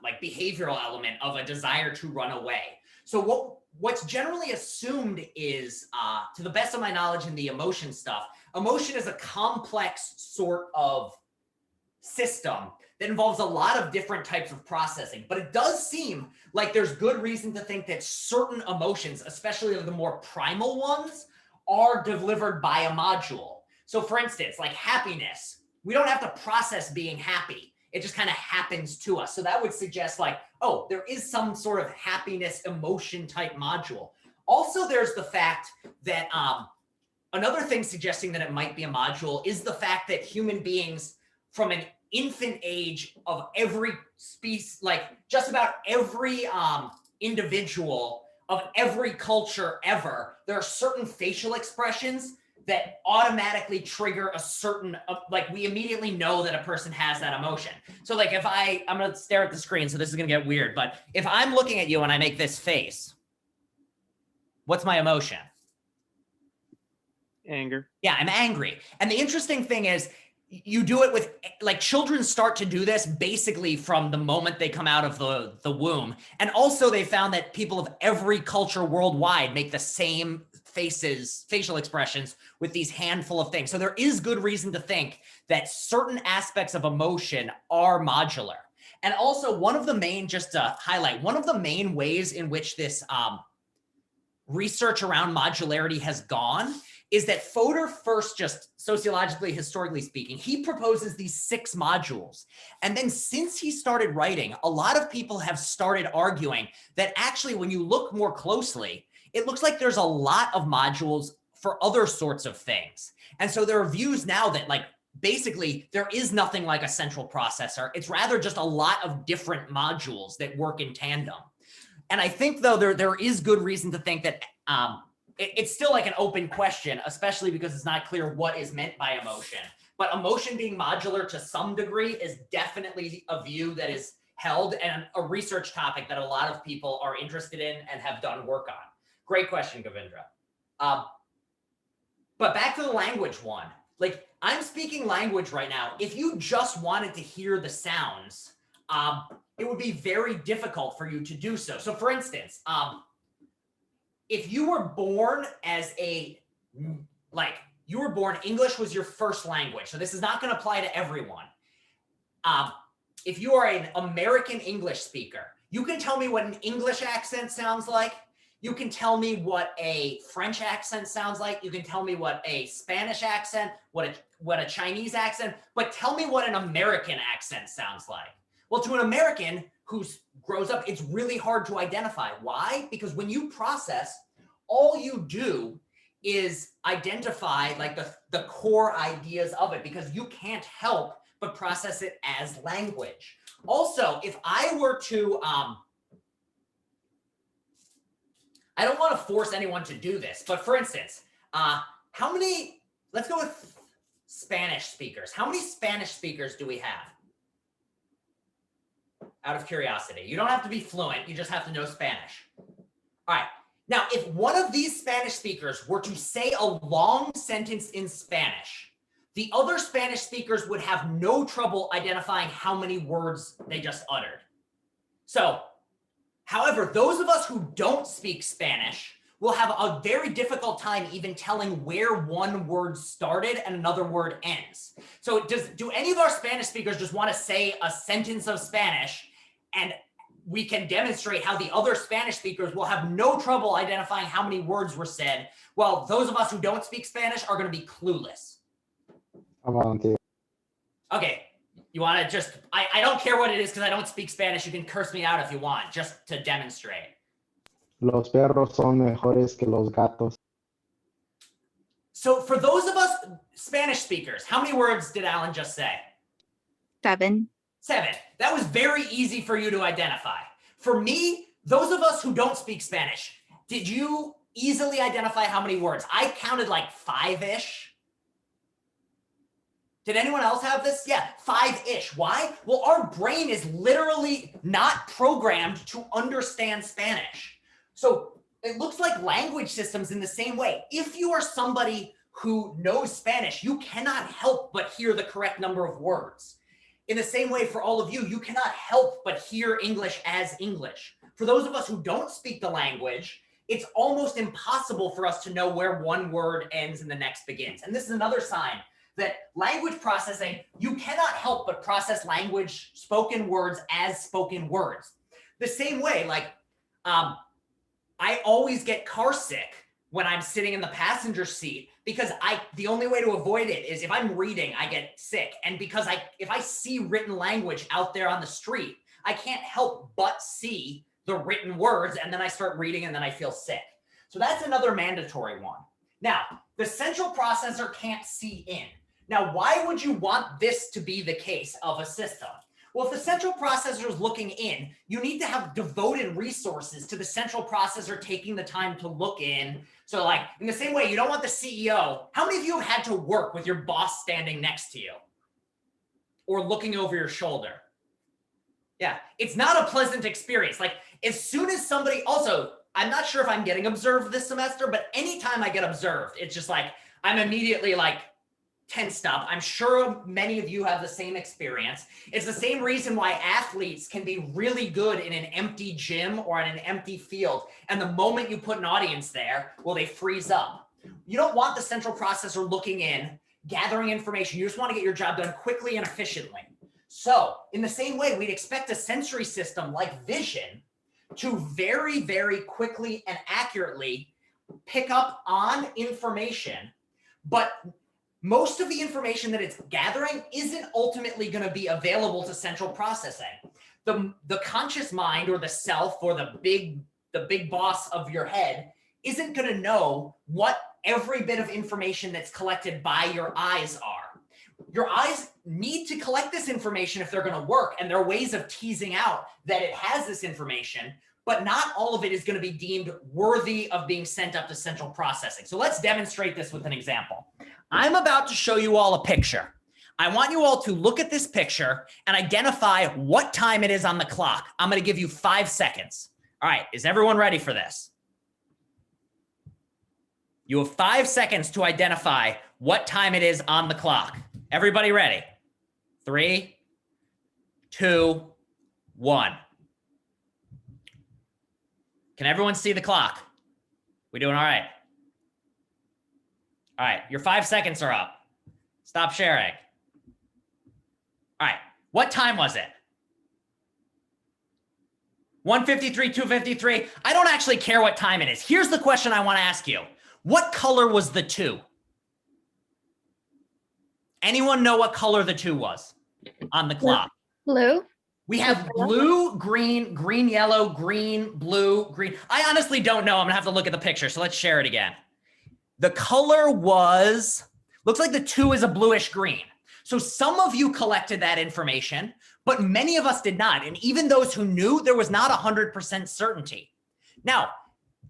like behavioral element of a desire to run away. So what's generally assumed is, to the best of my knowledge in the emotion stuff, emotion is a complex sort of system that involves a lot of different types of processing. But it does seem like there's good reason to think that certain emotions, especially the more primal ones, are delivered by a module. So for instance, like happiness, we don't have to process being happy. It just kind of happens to us. So that would suggest like, oh, there is some sort of happiness emotion type module. Also, there's the fact that another thing suggesting that it might be a module is the fact that human beings from an infant age of every species, like just about every individual of every culture ever, there are certain facial expressions that automatically trigger a certain, like we immediately know that a person has that emotion. So like if I'm gonna stare at the screen, so this is gonna get weird, but if I'm looking at you and I make this face, what's my emotion? Anger. Yeah, I'm angry. And the interesting thing is you do it with, like children start to do this basically from the moment they come out of the womb. And also they found that people of every culture worldwide make the same facial expressions with these handful of things. So there is good reason to think that certain aspects of emotion are modular. And also one of the main, just to highlight, one of the main ways in which this research around modularity has gone is that Fodor first, just sociologically, historically speaking, he proposes these 6 modules. And then since he started writing, a lot of people have started arguing that actually, when you look more closely, it looks like there's a lot of modules for other sorts of things. And so there are views now that like, basically there is nothing like a central processor. It's rather just a lot of different modules that work in tandem. And I think though there is good reason to think that it's still like an open question, especially because it's not clear what is meant by emotion. But emotion being modular to some degree is definitely a view that is held and a research topic that a lot of people are interested in and have done work on. Great question, Govindra. But back to the language one. Like, I'm speaking language right now. If you just wanted to hear the sounds, it would be very difficult for you to do so. So for instance, if you were born as English was your first language. So this is not going to apply to everyone. If you are an American English speaker, you can tell me what an English accent sounds like. You can tell me what a French accent sounds like. You can tell me what a Spanish accent, what a Chinese accent, but tell me what an American accent sounds like. Well, to an American who grows up, it's really hard to identify. Why? Because when you process, all you do is identify like the core ideas of it, because you can't help but process it as language. Also, if I were to, I don't want to force anyone to do this, but for instance, let's go with Spanish speakers. How many Spanish speakers do we have? Out of curiosity. You don't have to be fluent, you just have to know Spanish. All right. Now, if one of these Spanish speakers were to say a long sentence in Spanish, the other Spanish speakers would have no trouble identifying how many words they just uttered. So, however, those of us who don't speak Spanish will have a very difficult time even telling where one word started and another word ends. So do any of our Spanish speakers just want to say a sentence of Spanish and we can demonstrate how the other Spanish speakers will have no trouble identifying how many words were said, while those of us who don't speak Spanish are going to be clueless? I volunteer. Okay. You want to just, I don't care what it is because I don't speak Spanish. You can curse me out if you want, just to demonstrate. Los perros son mejores que los gatos. So for those of us Spanish speakers, how many words did Alan just say? 7. 7. That was very easy for you to identify. For me, those of us who don't speak Spanish, did you easily identify how many words? I counted like 5-ish. Did anyone else have this? Yeah, 5-ish. Why? Well, our brain is literally not programmed to understand Spanish. So it looks like language systems in the same way. If you are somebody who knows Spanish, you cannot help but hear the correct number of words. In the same way, for all of you, you cannot help but hear English as English. For those of us who don't speak the language, it's almost impossible for us to know where one word ends and the next begins. And this is another sign that language processing, you cannot help but process language, spoken words as spoken words. The same way, like, I always get car sick when I'm sitting in the passenger seat because the only way to avoid it is if I'm reading, I get sick. And because if I see written language out there on the street, I can't help but see the written words, and then I start reading and then I feel sick. So that's another mandatory one. Now, the central processor can't see in. Now, why would you want this to be the case of a system? Well, if the central processor is looking in, you need to have devoted resources to the central processor taking the time to look in. So like in the same way, you don't want the CEO. How many of you have had to work with your boss standing next to you or looking over your shoulder? Yeah, it's not a pleasant experience. Like as soon as somebody, also, I'm not sure if I'm getting observed this semester, but anytime I get observed, it's just like, I'm immediately like, tensed up. I'm sure many of you have the same experience. It's the same reason why athletes can be really good in an empty gym or in an empty field. And the moment you put an audience there, well, they freeze up. You don't want the central processor looking in, gathering information. You just want to get your job done quickly and efficiently. So in the same way, we'd expect a sensory system like vision to very, very quickly and accurately pick up on information, but most of the information that it's gathering isn't ultimately going to be available to central processing. The conscious mind, or the self, or the big boss of your head, isn't going to know what every bit of information that's collected by your eyes are. Your eyes need to collect this information if they're going to work, and there are ways of teasing out that it has this information, but not all of it is going to be deemed worthy of being sent up to central processing. So let's demonstrate this with an example. I'm about to show you all a picture. I want you all to look at this picture and identify what time it is on the clock. I'm going to give you 5 seconds. All right, is everyone ready for this? You have 5 seconds to identify what time it is on the clock. Everybody ready? 3, 2, 1. Can everyone see the clock? We doing all right? All right, your 5 seconds are up. Stop sharing. All right, what time was it? 1:53, 2:53. I don't actually care what time it is. Here's the question I want to ask you. What color was the 2? Anyone know what color the 2 was on the clock? Blue. We have blue, green, green, yellow, green, blue, green. I honestly don't know. I'm gonna have to look at the picture. So let's share it again. The color was, looks like the 2 is a bluish green. So some of you collected that information, but many of us did not. And even those who knew, there was not 100% certainty. Now,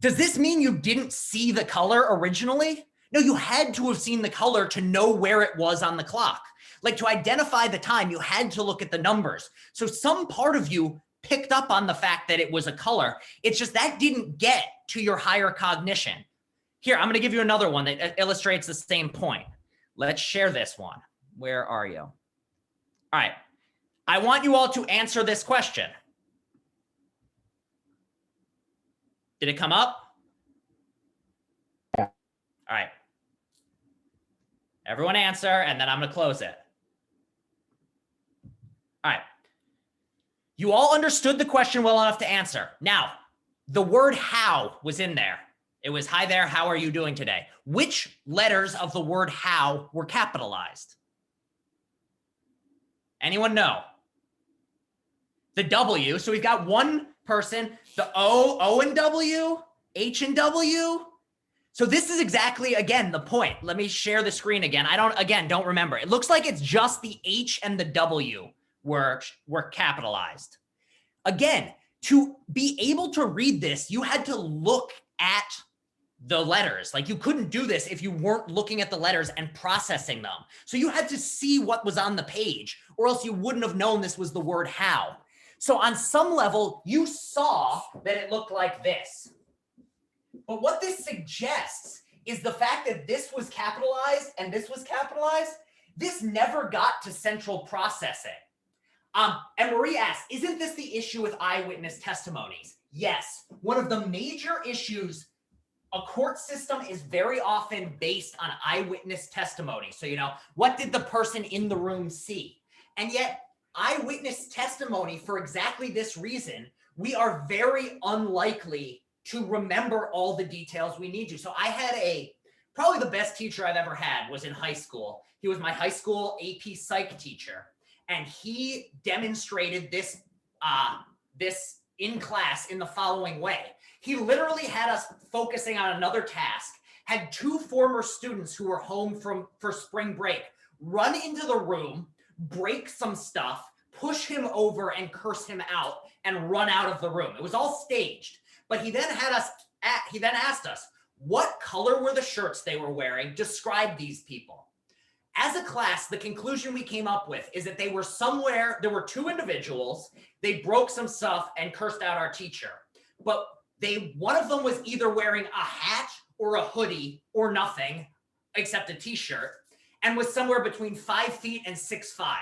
does this mean you didn't see the color originally? No, you had to have seen the color to know where it was on the clock. Like, to identify the time, you had to look at the numbers. So some part of you picked up on the fact that it was a color. It's just that didn't get to your higher cognition. Here, I'm going to give you another one that illustrates the same point. Let's share this one. Where are you? All right. I want you all to answer this question. Did it come up? Yeah. All right. Everyone answer, and then I'm going to close it. All right. You all understood the question well enough to answer. Now, the word how was in there. It was, hi there, how are you doing today? Which letters of the word how were capitalized? Anyone know? The W. So we've got one person, the O and W, H and W. So this is exactly, again, the point. Let me share the screen again. Don't remember. It looks like it's just the H and the W were capitalized. Again, to be able to read this, you had to look at the letters. Like, you couldn't do this if you weren't looking at the letters and processing them. So you had to see what was on the page, or else you wouldn't have known this was the word how. So on some level, you saw that it looked like this. But what this suggests is the fact that this was capitalized and this was capitalized, this never got to central processing. And Marie asked, isn't this the issue with eyewitness testimonies? Yes. One of the major issues, a court system is very often based on eyewitness testimony. So, what did the person in the room see? And yet, eyewitness testimony, for exactly this reason, we are very unlikely to remember all the details we need to. So I had probably the best teacher I've ever had was in high school. He was my high school AP Psych teacher. And he demonstrated this in class in the following way. He literally had us focusing on another task, had 2 former students who were home for spring break run into the room, break some stuff, push him over and curse him out and run out of the room. It was all staged. But he then asked us, what color were the shirts they were wearing? Describe these people. As a class, the conclusion we came up with is that they were somewhere, there were 2 individuals, they broke some stuff and cursed out our teacher. But one of them was either wearing a hat or a hoodie or nothing except a t-shirt, and was somewhere between 5 feet and 6'5".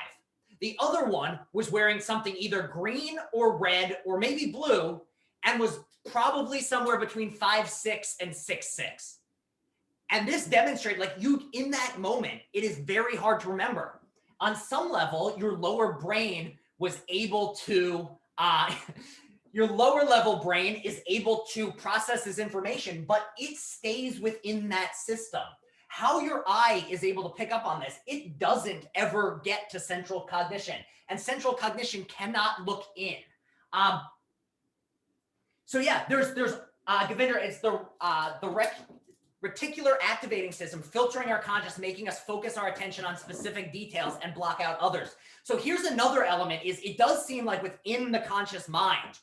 The other one was wearing something either green or red or maybe blue, and was probably somewhere between 5'6" and 6'6". And this demonstrated, in that moment, it is very hard to remember. on some level, your lower brain was able to, your lower level brain is able to process this information, but it stays within that system. How your eye is able to pick up on this, it doesn't ever get to central cognition, and central cognition cannot look in. So yeah, there's Govinder, it's the reticular activating system filtering our conscious, making us focus our attention on specific details and block out others. So here's another element: is it does seem like within the conscious mind,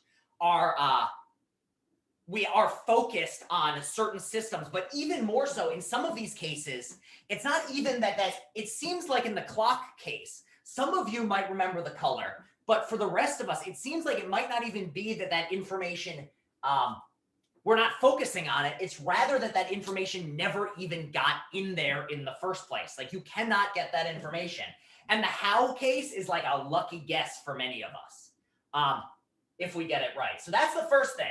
we are focused on certain systems, but even more so in some of these cases, it's not even that it seems like in the clock case, some of you might remember the color, but for the rest of us, it seems like it might not even be that information, we're not focusing on it. It's rather that information never even got in there in the first place. Like, you cannot get that information. And the how case is like a lucky guess for many of us, if we get it right. So that's the first thing.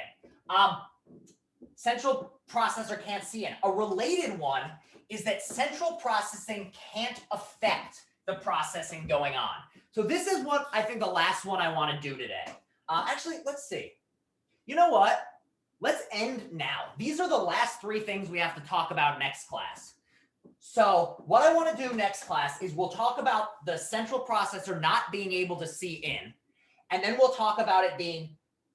Central processor can't see in. A related one is that central processing can't affect the processing going on. So this is what I think the last one I want to do today. Actually, let's see. You know what? Let's end now. These are the last three things we have to talk about next class. So what I want to do next class is we'll talk about the central processor not being able to see in, and then we'll talk about it being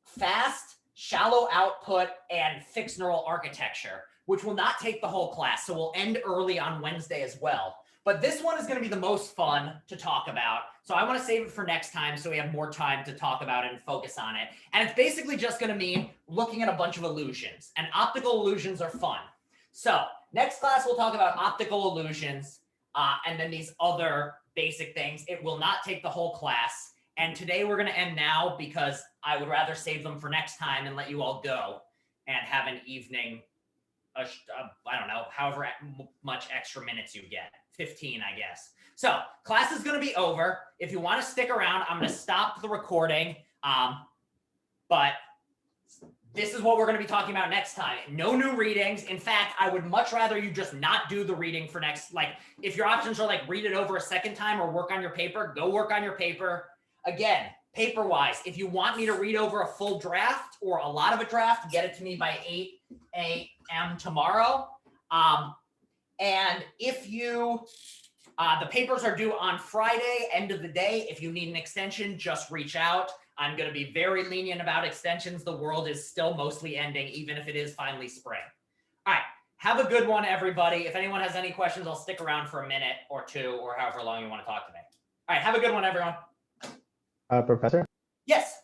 fast, shallow output, and fixed neural architecture, which will not take the whole class. So we'll end early on Wednesday as well. But this one is going to be the most fun to talk about. So I want to save it for next time so we have more time to talk about it and focus on it. And it's basically just going to mean looking at a bunch of illusions. And optical illusions are fun. So next class, we'll talk about optical illusions and then these other basic things. It will not take the whole class. And today we're going to end now because I would rather save them for next time and let you all go and have an evening. I don't know, however much extra minutes you get, 15, I guess. So class is going to be over. If you want to stick around, I'm going to stop the recording. But this is what we're going to be talking about next time. No new readings. In fact, I would much rather you just not do the reading for next, like, if your options are like read it over a second time or work on your paper, go work on your paper. Again, paper-wise, if you want me to read over a full draft or a lot of a draft, get it to me by 8 a.m. tomorrow. And if you, the papers are due on Friday, end of the day. If you need an extension, just reach out. I'm going to be very lenient about extensions. The world is still mostly ending, even if it is finally spring. All right. Have a good one, everybody. If anyone has any questions, I'll stick around for a minute or two or however long you want to talk to me. All right. Have a good one, everyone. Professor? Yes.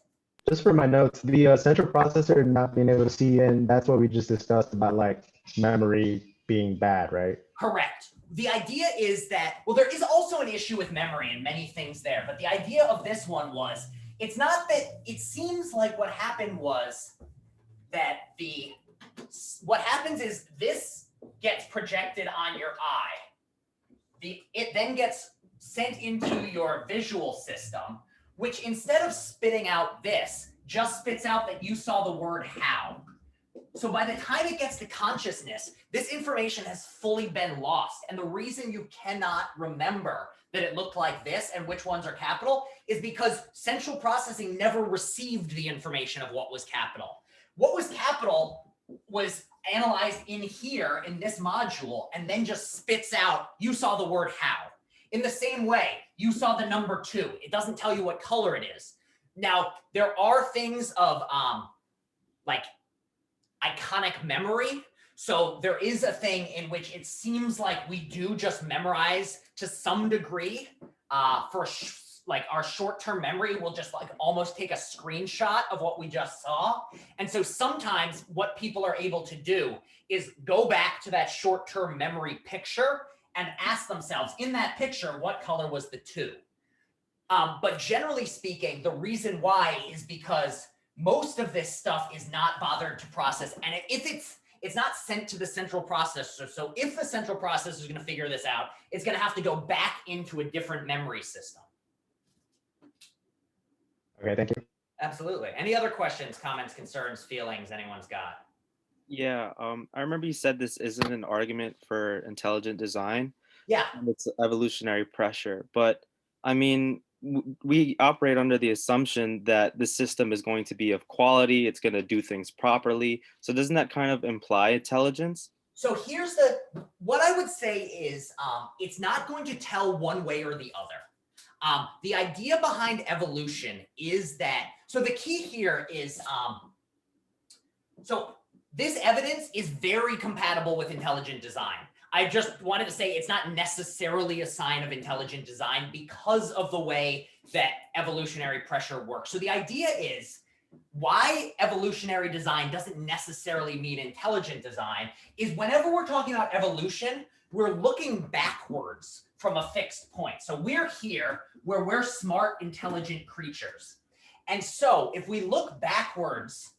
Just for my notes, the central processor not being able to see in, that's what we just discussed about like memory being bad, right? Correct. The idea is that, well, there is also an issue with memory and many things there, but the idea of this one was, it's not that, it seems like what happened was that what happens is this gets projected on your eye. It then gets sent into your visual system, which instead of spitting out this, just spits out that you saw the word how. So by the time it gets to consciousness, this information has fully been lost. And the reason you cannot remember that it looked like this and which ones are capital is because central processing never received the information of what was capital. What was capital was analyzed in here in this module and then just spits out, you saw the word how. In the same way, you saw the number 2. It doesn't tell you what color it is. Now, there are things of like iconic memory. So there is a thing in which it seems like we do just memorize to some degree for like our short-term memory will just like almost take a screenshot of what we just saw. And so sometimes what people are able to do is go back to that short-term memory picture and ask themselves, in that picture, what color was the 2? But generally speaking, the reason why is because most of this stuff is not bothered to process. And if it's not sent to the central processor. So if the central processor is going to figure this out, it's going to have to go back into a different memory system. Okay, thank you. Absolutely. Any other questions, comments, concerns, feelings anyone's got? Yeah, I remember you said this isn't an argument for intelligent design. Yeah. And it's evolutionary pressure, but I mean, we operate under the assumption that the system is going to be of quality, it's going to do things properly. So doesn't that kind of imply intelligence? So here's what I would say is it's not going to tell one way or the other. The idea behind evolution is that, so the key here is, so this evidence is very compatible with intelligent design. I just wanted to say it's not necessarily a sign of intelligent design because of the way that evolutionary pressure works. So the idea is why evolutionary design doesn't necessarily mean intelligent design is whenever we're talking about evolution, we're looking backwards from a fixed point. So we're here where we're smart, intelligent creatures. And so if we look backwards,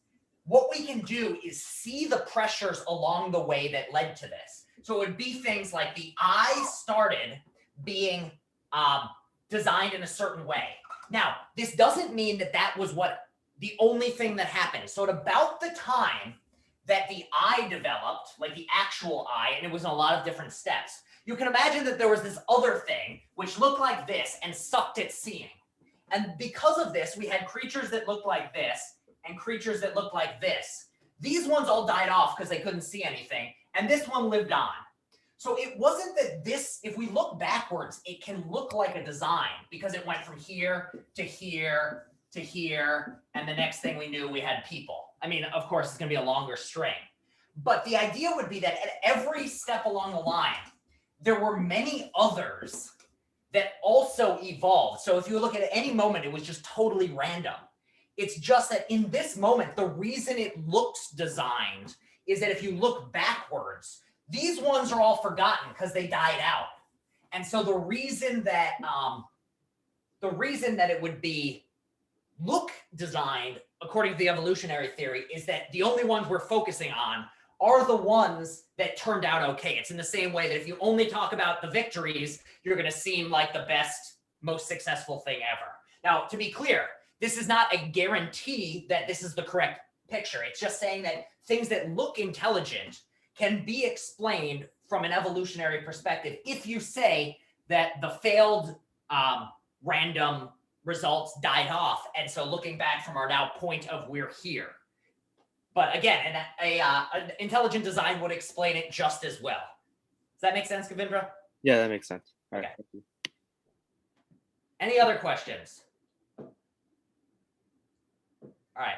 what we can do is see the pressures along the way that led to this. So it would be things like the eye started being designed in a certain way. Now, this doesn't mean that that was what the only thing that happened. So at about the time that the eye developed, like the actual eye, and it was in a lot of different steps, you can imagine that there was this other thing which looked like this and sucked at seeing. And because of this, we had creatures that looked like this and creatures that looked like this. These ones all died off because they couldn't see anything, and this one lived on. So it wasn't that this, if we look backwards, it can look like a design because it went from here to here to here, and the next thing we knew, we had people. I mean, of course, it's going to be a longer string. But the idea would be that at every step along the line, there were many others that also evolved. So if you look at any moment, it was just totally random. It's just that in this moment, the reason it looks designed is that if you look backwards, these ones are all forgotten because they died out. And so the reason that it would be look designed according to the evolutionary theory is that the only ones we're focusing on are the ones that turned out okay. It's in the same way that if you only talk about the victories, you're going to seem like the best, most successful thing ever. Now, to be clear, this is not a guarantee that this is the correct picture. It's just saying that things that look intelligent can be explained from an evolutionary perspective if you say that the failed random results died off. And so looking back from our now point of we're here. But again, an intelligent design would explain it just as well. Does that make sense, Kavindra? Yeah, that makes sense. All right. Okay. Thank you. Any other questions? All right.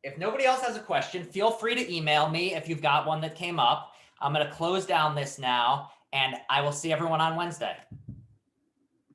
If nobody else has a question, feel free to email me if you've got one that came up. I'm going to close down this now, and I will see everyone on Wednesday.